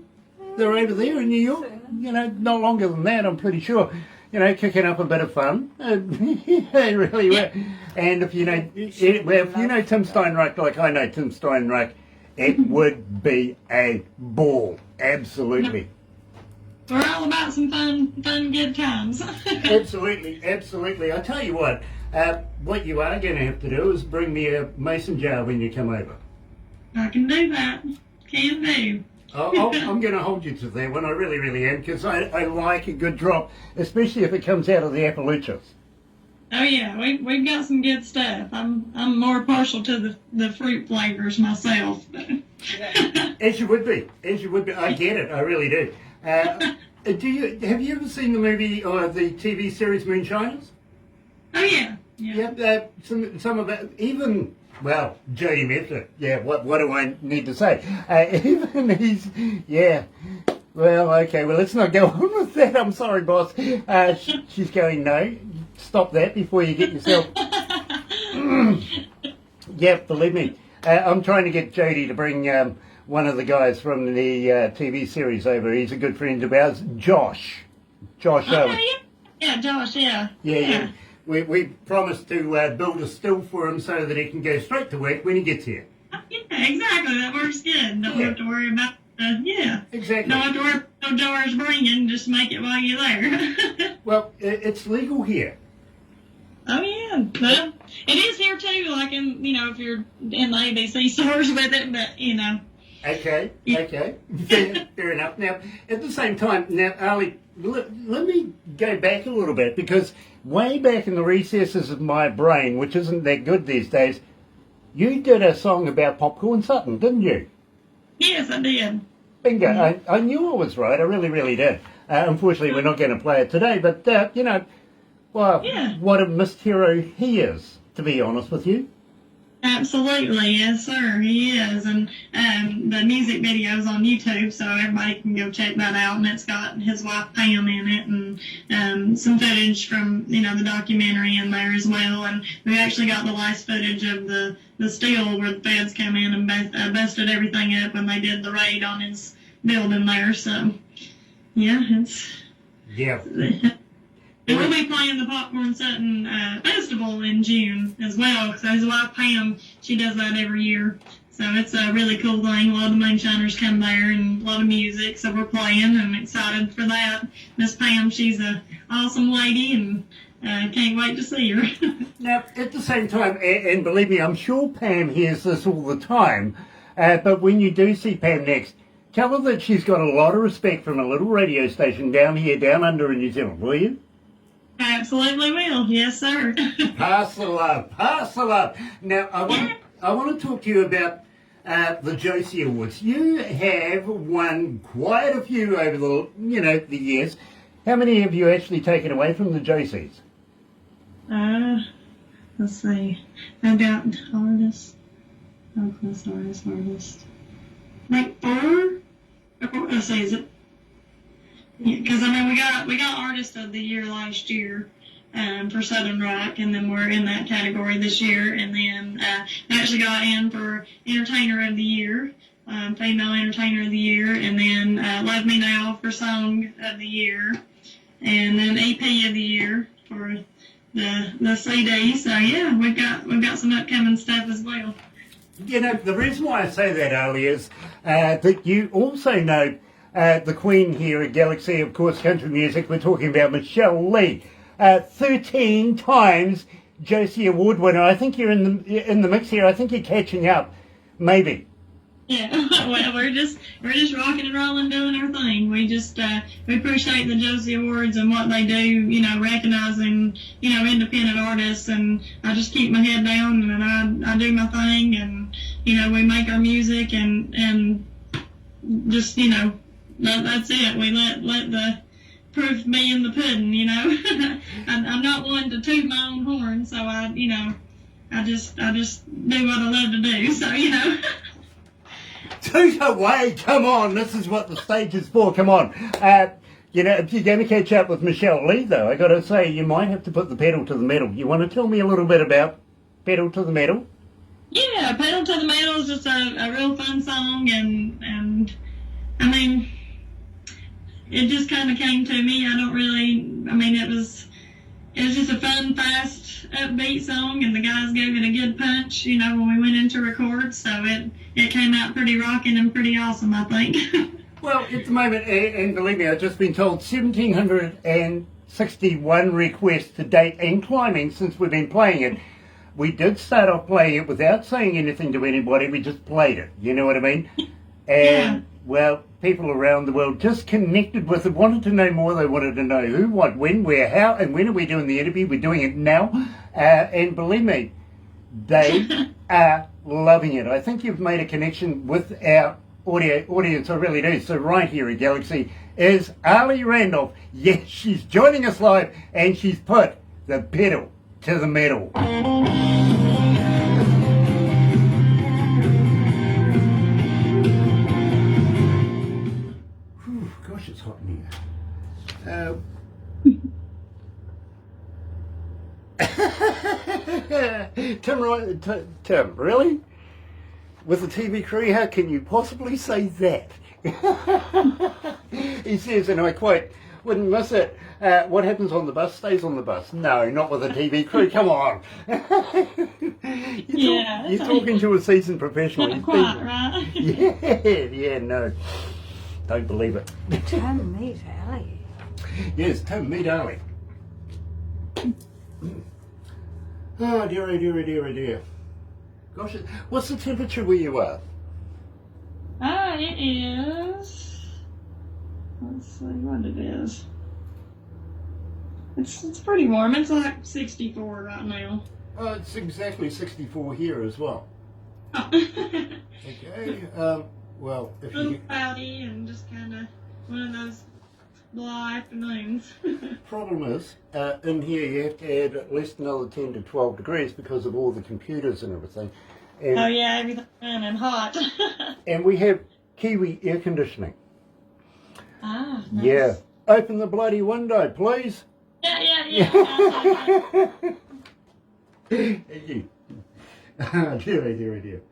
A: They were over there in New York. Not longer than that, I'm pretty sure. Kicking up a bit of fun. They really were. And if you know Tim Steinreich like I know Tim Steinreich, it would be a ball. Absolutely.
D: We're all about some fun, good times.
A: Absolutely. I tell you what you are going to have to do is bring me a mason jar when you come over.
D: I can do that. Can do.
A: I'm going to hold you to that one. I really, really am, because I like a good drop, especially if it comes out of the Appalachians.
D: Oh yeah, we've got some good stuff. I'm more partial to the fruit flavors myself.
A: As you would be. I get it. I really do. Have you ever seen the movie or the TV series Moonshiners?
D: Oh yeah.
A: Yeah. Some of it, even. Well, Jody Method, what do I need to say? Even he's, well, okay, let's not go on with that. I'm sorry, boss. She's going, no, stop that before you get yourself. Believe me. I'm trying to get Jody to bring one of the guys from the TV series over. He's a good friend of ours, Josh. Josh Owen.
D: Yeah, Josh, yeah.
A: Yeah. We promised to build a still for him so that he can go straight to work when he gets here.
D: Yeah, exactly. That works good. Don't have to worry about,
A: Exactly.
D: Don't have to worry about no doors bringing. Just make it while you're there.
A: Well, it's legal here.
D: Oh, yeah. Well, it is here, too, like if you're in the ABC stores with it, but,
A: Okay. Fair enough. Now, at the same time, Ali, let me go back a little bit, because way back in the recesses of my brain, which isn't that good these days, you did a song about Popcorn Sutton, didn't you?
D: Yes, I did.
A: Bingo. Mm-hmm. I knew I was right. I really, really did. Unfortunately, we're not going to play it today, but, what a missed hero he is, to be honest with you.
D: Absolutely, yes, sir, he is, and the music video's on YouTube, so everybody can go check that out, and it's got his wife Pam in it, and some footage from, the documentary in there as well, and we actually got the last footage of the still where the feds came in and busted everything up when they did the raid on his building there, so, it's...
A: Yeah.
D: We'll be playing the Popcorn Sutton Festival in June as well, because his wife Pam, she does that every year. So it's a really cool thing. A lot of the moonshiners come there and a lot of music, so we're playing. I'm excited for that. Miss Pam, she's an awesome lady, and can't wait to see her.
A: Now, at the same time, and believe me, I'm sure Pam hears this all the time, but when you do see Pam next, tell her that she's got a lot of respect from a little radio station down under in New Zealand, will you?
D: Absolutely will. Yes, sir.
A: Pass the love. Now, I want to talk to you about the Josie Awards. You have won quite a few over the years. How many have you actually taken away from the Josies?
D: Let's see. I got artist. Artist. Like four? Let's see, is it? Because we got Artist of the Year last year for Southern Rock, and then we're in that category this year, and then we actually got in for Entertainer of the Year, Female Entertainer of the Year, and then Love Me Now for Song of the Year, and then EP of the Year for the CD. So yeah, we've got some upcoming stuff as well.
A: The reason why I say that, Ali, is that you also know. The Queen here at Galaxy, of course, country music. We're talking about Michelle Lee, 13 times Josie Award winner. I think you're in the mix here. I think you're catching up, maybe.
D: Yeah, well, we're just rocking and rolling, doing our thing. We just we appreciate the Josie Awards and what they do, you know, recognizing, you know, independent artists, and I just keep my head down and I do my thing, and you know, we make our music and just, you know, that's it. We let the proof be in the pudding, you know. I'm not one to toot my own horn, so I just do what I love to do. So, you know.
A: Toot away, come on, this is what the stage is for, come on. You know, if you're going to catch up with Michelle Lee, though, I got to say, you might have to put the pedal to the metal. You want to tell me a little bit about Pedal to the Metal?
D: Yeah, Pedal to the Metal is just a real fun song, and I mean, it just kind of came to me. It was just a fun, fast, upbeat song, and the guys gave it a good punch, you know, when we went in to record, so it came out pretty rocking and pretty awesome, I think.
A: Well, at the moment, and believe me, I've just been told 1,761 requests to date and climbing since we've been playing it. We did start off playing it without saying anything to anybody, we just played it, you know what I mean? And, well, people around the world just connected with it, wanted to know more. They wanted to know who, what, when, where, how, and when are we doing the interview. We're doing it now. And believe me, they are loving it. I think you've made a connection with our audience, I really do. So right here at Galaxy is Ali Randolph. Yes, she's joining us live, and she's put the pedal to the metal. Gosh, it's hot in here. Tim, really? With the TV crew, how can you possibly say that? He says, and I quote, wouldn't miss it. What happens on the bus stays on the bus. No, not with the TV crew. Come on. You're talking to a seasoned professional.
D: Not quite, right?
A: Yeah, no. Don't believe it.
E: Tim, meet Ali.
A: Yes, Tim, meet Ali. Oh, dear, oh, dear, oh, dear, oh, dear. Gosh, what's the temperature where you are?
D: It is. Let's see what it is. It's pretty warm. It's like 64 right now.
A: Oh, it's exactly 64 here as well.
D: Oh.
A: Okay. Well, if
D: a little
A: you...
D: cloudy and just kind of one of those blah afternoons.
A: Problem is, in here you have to add at least another 10 to 12 degrees because of all the computers and everything. And,
D: oh yeah, everything and hot.
A: And we have Kiwi air conditioning.
D: Ah, nice.
A: Yeah. Open the bloody window, please.
D: Yeah.
A: Thank you. Dear.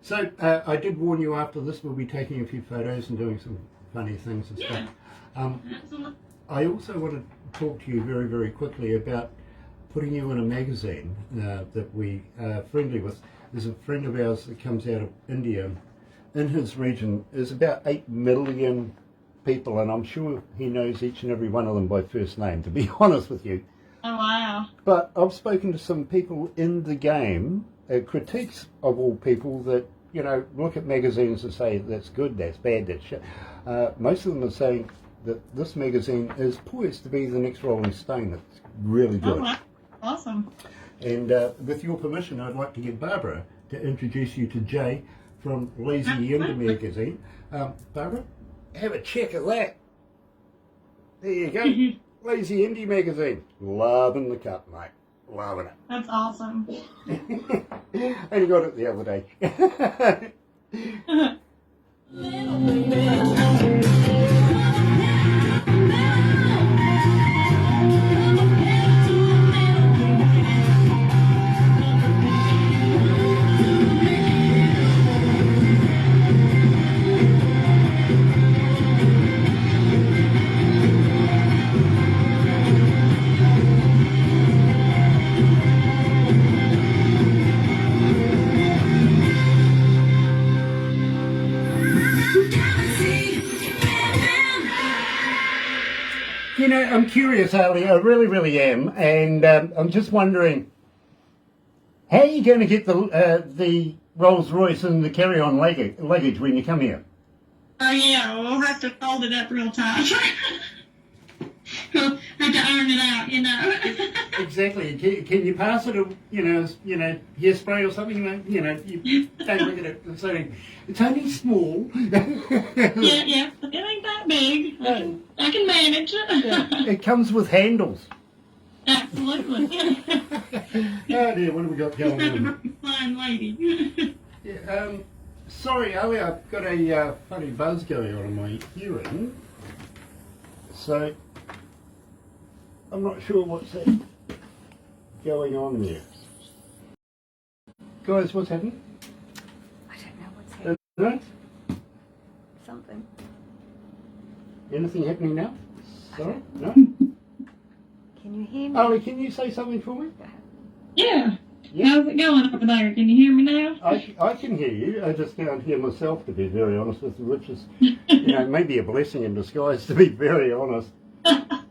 A: So, I did warn you after this we'll be taking a few photos and doing some funny things and stuff.
D: Absolutely.
A: I also want to talk to you very, very quickly about putting you in a magazine that we are friendly with. There's a friend of ours that comes out of India. In his region, there's about 8 million people, and I'm sure he knows each and every one of them by first name, to be honest with you.
D: Oh, wow.
A: But I've spoken to some people in the game, critiques of all people that, you know, look at magazines and say, that's good, that's bad, that's shit. Most of them are saying that this magazine is poised to be the next Rolling Stone. It's really good.
D: Oh, wow. Awesome.
A: And with your permission, I'd like to get Barbara to introduce you to Jay from Lazy Indie magazine. Barbara, have a check of that. There you go. Lazy Indie magazine. Loving the cup, mate. Loving it.
D: That's awesome.
A: Only got it the other day. You know, I'm curious, Ali, I really, really am, and I'm just wondering, how are you going to get the Rolls Royce and the carry-on luggage when you come here?
D: Oh yeah, we'll have to fold it up real tight. We'll have to iron it out, you know.
A: Exactly. Can you pass it, hairspray or something? You don't look at it and say, it's only small.
D: Yeah, it ain't that big. I can manage it.
A: It comes with handles.
D: Absolutely.
A: Oh dear, what have we got going on?
D: Fine lady.
A: Yeah, sorry, Ali, I've got a funny buzz going on in my hearing. So, I'm not sure what's going on there. Guys, what's happening?
E: I don't know what's happening.
A: No?
E: Something.
A: Anything happening now? Sorry? No?
E: Can you hear me?
A: Ali, can you say something for me?
D: Yeah.
A: Yeah.
D: How's it going over there? Can you hear me now?
A: I can hear you. I just can't hear myself, to be very honest with you, which is, maybe a blessing in disguise, to be very honest. Let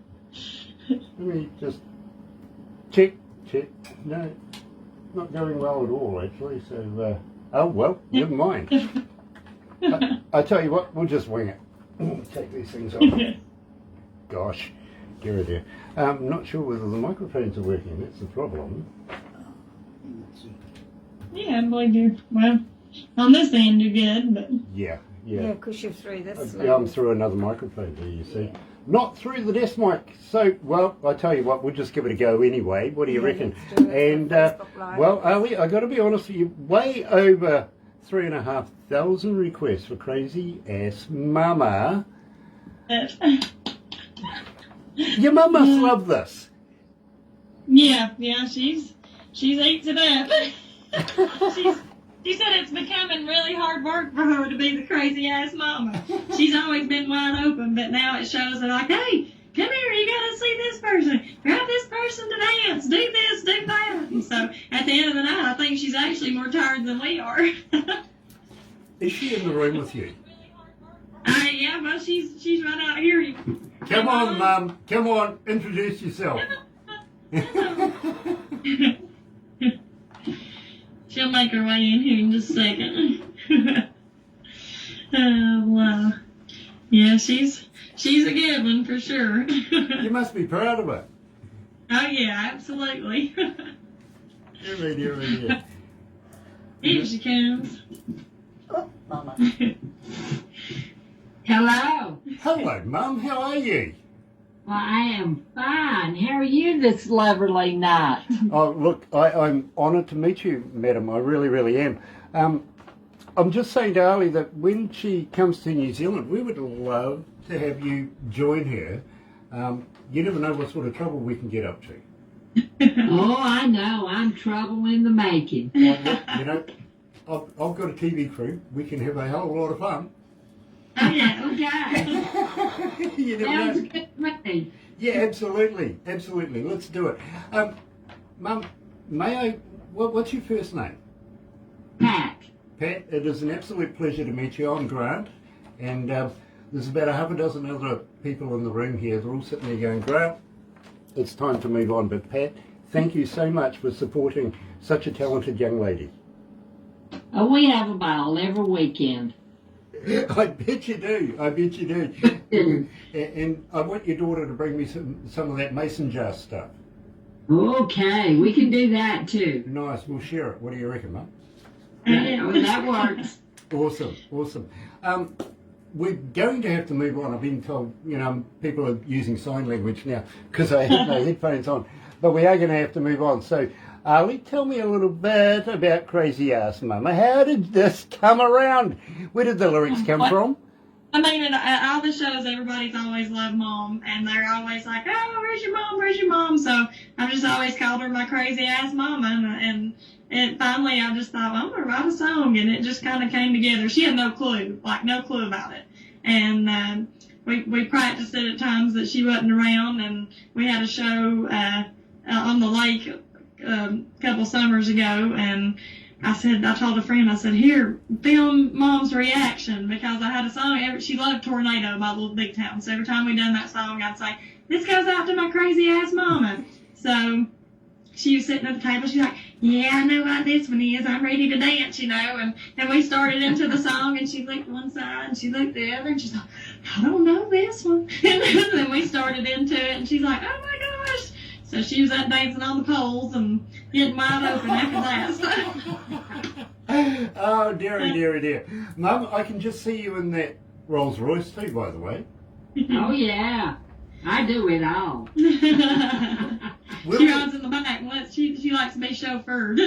A: me just check. No, not going well at all, actually. So, oh well, never mind. I tell you what, we'll just wing it. Take these things off. Gosh, dear, dear. Not sure whether the microphones are working. That's the problem.
D: Yeah, I believe you. Well, on this end you're good, but
A: Yeah.
E: Yeah, because you're through this.
A: Yeah, I'm through another microphone there, you see. Not through the desk mic. So, well, I tell you what, we'll just give it a go anyway. What do you reckon?
E: Let's do it
A: And,
E: for Facebook Live.
A: well, Ali, I got to be honest with you, way over 3,500 requests for Crazy Ass Mama. Your mum must love this.
D: yeah, she's eats it up. She said it's becoming really hard work for her to be the crazy ass mama. She's always been wide open, but now it shows her like, hey, come here, you gotta see this person. Grab this person to dance. Do this, do that. And so at the end of the night, I think she's actually more tired than we are.
A: Is she in the room with you?
D: Yeah, well, she's right out here.
A: Come on, Mum. Come on, introduce yourself.
D: She'll make her way in here in just a second. Oh, wow. Yeah, she's a good one for sure.
A: You must be proud of her.
D: Oh, yeah, absolutely.
A: Dear.
D: Here she comes.
A: Oh, Mama.
F: Hello.
A: Hello, Mum. How are you?
F: Well, I am fine. How are you this lovely night?
A: Oh, look, I'm honoured to meet you, madam. I really, really am. I'm just saying to Ali that when she comes to New Zealand, we would love to have you join her. You never know what sort of trouble we can get up to.
F: Oh, I know. I'm trouble in the making.
A: I've got a TV crew. We can have a hell of a lot of fun.
D: Oh, yeah.
F: Okay.
A: You never know.
F: Sounds good to me.
A: Yeah, absolutely. Let's do it. Mum, what's your first name?
F: Pat.
A: Pat, it is an absolute pleasure to meet you. I'm Grant, and there's about a half a dozen other people in the room here. They're all sitting there going, Grant, it's time to move on. But Pat, thank you so much for supporting such a talented young lady.
F: Oh, we have a ball every weekend.
A: I bet you do. And I want your daughter to bring me some of that mason jar stuff.
F: Okay, we can do that too.
A: Nice, we'll share it. What do you reckon, Mum?
F: Yeah, well, that works.
A: Awesome. We're going to have to move on. I've been told, people are using sign language now because I have no headphones on. But we are going to have to move on. So, Ali, tell me a little bit about Crazy Ass Mama. How did this come around? Where did the lyrics come from?
D: I mean, in all the shows, everybody's always loved Mom, and they're always like, oh, where's your mom? So I've just always called her my crazy ass mama, and finally I just thought, well, I'm going to write a song, and it just kind of came together. She had no clue about it. And we practiced it at times that she wasn't around, and we had a show on the lake a couple summers ago, and I told a friend, I said, here, film Mom's reaction, because I had a song, she loved Tornado, My Little Big Town, so every time we done that song, I'd say, this goes out to my crazy ass mama. So she was sitting at the table. She's like, yeah, I know what this one is. I'm ready to dance, And we started into the song, and she looked one side, and she looked the other, and she's like, I don't know this one. And then we started into it, and she's like, oh, my gosh. So she was up dancing on the poles and getting wide open after that.
A: Oh, dear. Mum, I can just see you in that Rolls Royce too, by the way.
F: Oh, yeah. I do it all.
D: She rides in the back. She likes to be chauffeured.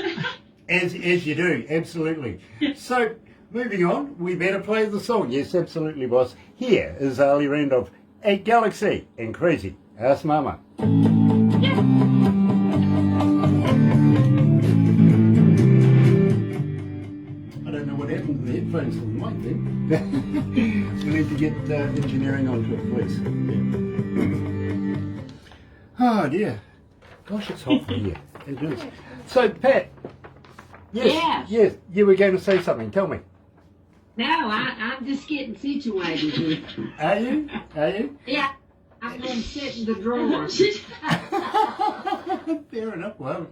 A: As you do, absolutely. So, moving on, we better play the song. Yes, absolutely, boss. Here is Ali Randolph at Galaxy and Crazy. Ask Mama. I don't know what happened to the headphones for the mic then. We need to get engineering onto it, please. Oh dear. Gosh, it's hot for here. It is. So, Pat. Yes, you were going to say something. Tell me.
F: No, I'm just getting situated here.
A: Are you?
F: Yeah, I'm going to sit in the drawer.
A: Fair enough. Well,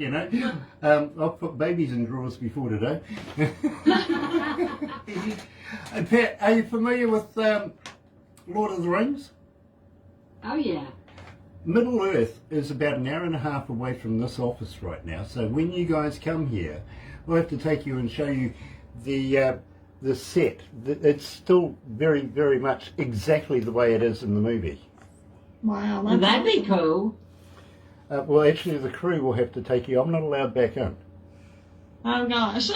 A: I've put babies in drawers before today. Pat, are you familiar with Lord of the Rings?
F: Oh, yeah.
A: Middle Earth is about an hour and a half away from this office right now. So when you guys come here, we'll have to take you and show you the set. It's still very, very much exactly the way it is in the movie.
D: Wow,
F: Well, that'd be cool.
A: Well, actually, the crew will have to take you. I'm not allowed back in.
D: Oh, gosh.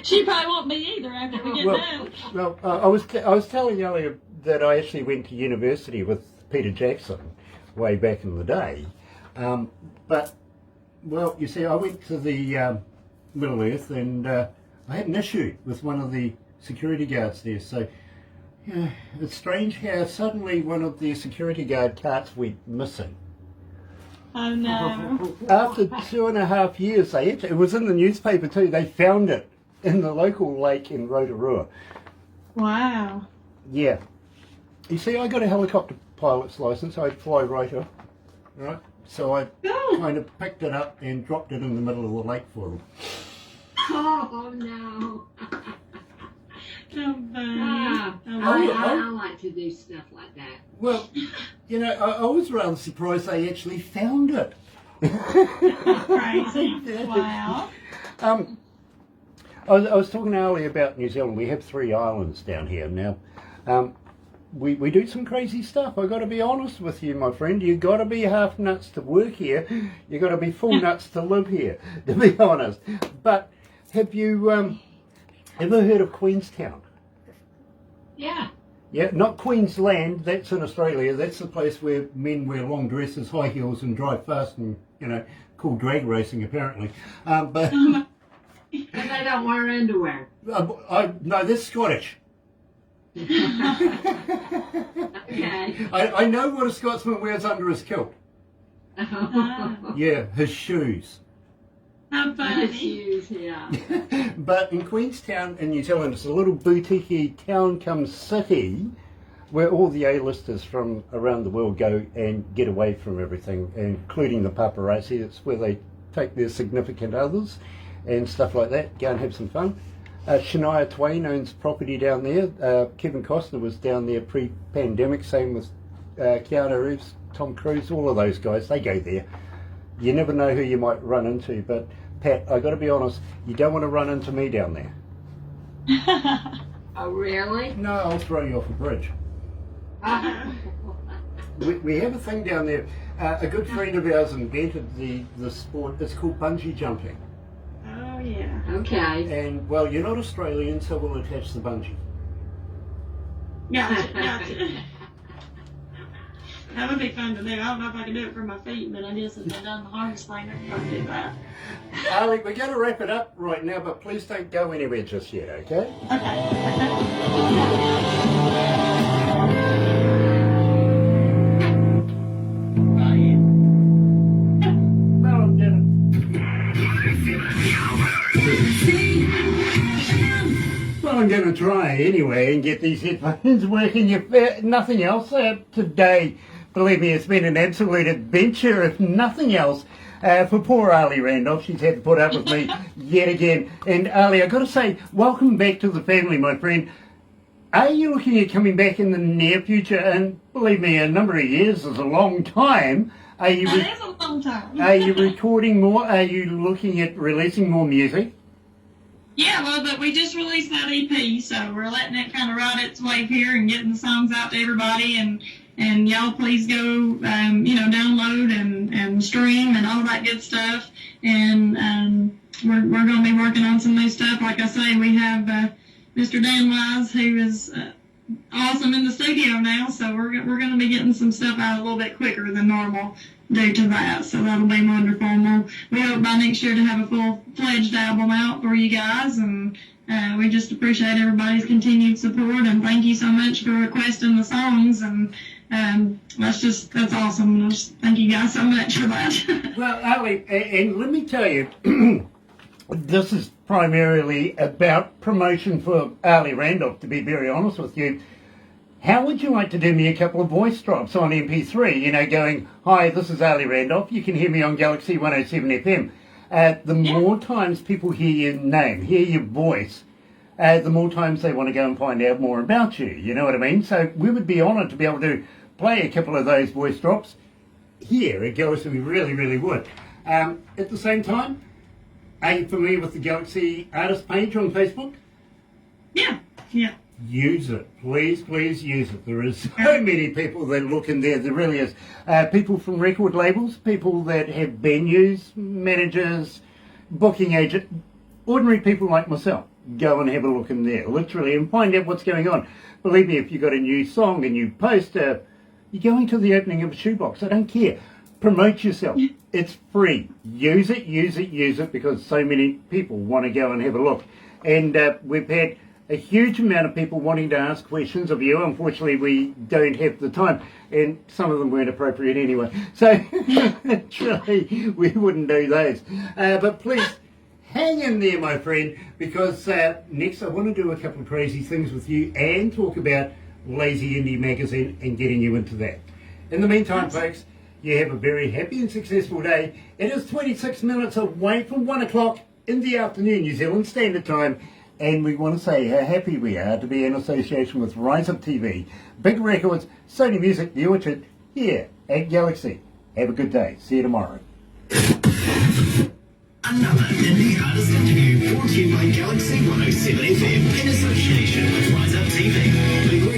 D: She probably won't be either after we get done.
A: Well, I was telling Elliot that I actually went to university with Peter Jackson way back in the day. But, well, you see, I went to the Middle Earth and I had an issue with one of the security guards there. So, yeah, it's strange how suddenly one of the security guard carts went missing.
D: Oh, no.
A: After 2.5 years, it was in the newspaper too, they found it in the local lake in Rotorua.
D: Wow.
A: Yeah. You see, I got a helicopter pilot's license. I fly rotor, right? So I kind of picked it up and dropped it in the middle of the lake for them.
F: Oh, no.
D: Oh, funny.
F: I like to do stuff like that.
A: Well, I was rather surprised they actually found it.
D: Crazy. Wow.
A: I was talking earlier about New Zealand. We have 3 islands down here now. We do some crazy stuff. I got to be honest with you, my friend. You got to be half nuts to work here. You got to be full nuts to live here, to be honest. But have you ever heard of Queenstown?
F: Yeah.
A: Yeah, not Queensland. That's in Australia. That's the place where men wear long dresses, high heels, and drive fast, and cool drag racing apparently. But
F: And they don't wear underwear.
A: no, that's Scottish.
F: Okay.
A: I know what a Scotsman wears under his kilt. Yeah, his shoes.
D: How funny.
F: Shoes, yeah.
A: But in Queenstown in New Zealand, it's a little boutique town come city where all the A-listers from around the world go and get away from everything, including the paparazzi. It's where they take their significant others and stuff like that, go and have some fun. Shania Twain owns property down there. Kevin Costner was down there pre-pandemic, same with Keanu Reeves, Tom Cruise, all of those guys, they go there. You never know who you might run into, but Pat, I got to be honest, you don't want to run into me down there.
F: Oh, really?
A: No, I'll throw you off a bridge. We have a thing down there. A good friend of ours invented the sport. It's called bungee jumping.
D: Oh, yeah.
F: Okay.
A: And, well, you're not Australian, so we'll attach the bungee.
D: Gotcha. That would be fun to do. I don't know if I can do it for my feet, but I guess if I've done the hardest thing, I can probably do that.
A: Ali, we're going to wrap it up right now, but please don't go anywhere just yet, okay? Well, I'm going to try anyway and get these headphones working. If nothing else, today, believe me, it's been an absolute adventure. If nothing else, For poor Ali Randolph, she's had to put up with me yet again. And Ali, I've got to say, welcome back to the family, my friend. Are you looking at coming back in the near future? And believe me, a number of years is a long time. Are you
D: That is a long time.
A: are you recording more? Are you looking at releasing more music?
D: Yeah, well, but we just released that EP, so we're letting it kind of ride its wave here and getting the songs out to everybody. And y'all please go, download and stream and all that good stuff. And we're going to be working on some new stuff. Like I say, we have Mr. Dan Wise, who is awesome in the studio now. So we're going to be getting some stuff out a little bit quicker than normal due to that. So that'll be wonderful. And we hope by next year to have a full-fledged album out for you guys. And we just appreciate everybody's continued support. And thank you so much for requesting the songs. And that's awesome. Thank you guys so much for that.
A: Well, Ali, and let me tell you, this is primarily about promotion for Ali Randolph, to be very honest with you. How would you like to do me a couple of voice drops on MP3, going, hi, this is Ali Randolph, you can hear me on galaxy107fm. The more times people hear your name, hear your voice, the more times they want to go and find out more about you, you know what I mean? So we would be honoured to be able to play a couple of those voice drops here at Galaxy, we really, really would. At the same time, are you familiar with the Galaxy artist page on Facebook?
D: Yeah.
A: Use it. Please use it. There is so many people that look in there. There really is. People from record labels, people that have venues, managers, booking agents, ordinary people like myself. Go and have a look in there, literally, and find out what's going on. Believe me, if you've got a new song, a new poster, you're going to the opening of a shoebox. I don't care. Promote yourself. It's free. Use it, because so many people want to go and have a look. And we've had a huge amount of people wanting to ask questions of you. Unfortunately, we don't have the time, and some of them weren't appropriate anyway. So, truly, we wouldn't do those. But please, hang in there, my friend, because next I want to do a couple of crazy things with you and talk about Lazy Indie Magazine and getting you into that. In the meantime, folks, you have a very happy and successful day. It is 26 minutes away from 1 o'clock in the afternoon, New Zealand Standard Time. And we want to say how happy we are to be in association with Rise Up TV, Big Records, Sony Music, The Orchard, here at Galaxy. Have a good day. See you tomorrow.
B: Another indie artist interview brought to you by Galaxy 107 FM in association with Rise Up TV.